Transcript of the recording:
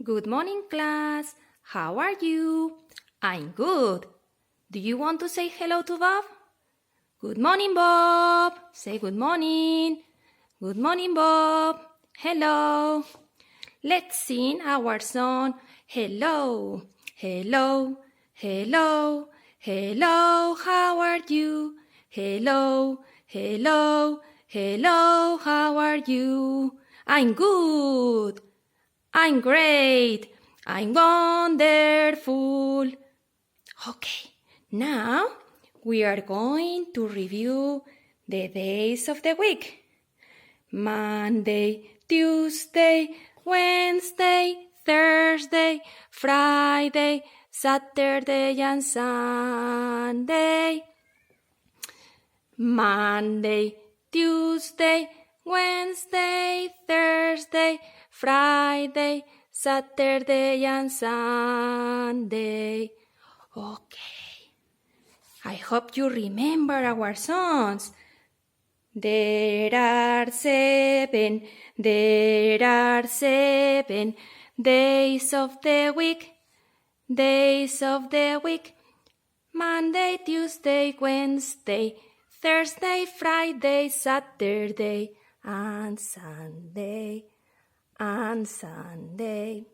Good morning, class. How are you? I'm good. Do you want to say hello to Bob? Good morning, Bob. Say good morning. Good morning, Bob. Hello. Let's sing our song. Hello, hello, hello, hello. How are you? Hello, hello, hello. How are you? I'm good. I'm great. I'm wonderful. Okay, now we are going to review the days of the week. Monday, Tuesday, Wednesday, Thursday, Friday, Saturday, and Sunday. Monday, Tuesday, Wednesday, Thursday, Friday, Saturday, and Sunday. Okay. I hope you remember our songs. There are seven days of the week. Monday, Tuesday, Wednesday, Thursday, Friday, Saturday, and Sunday.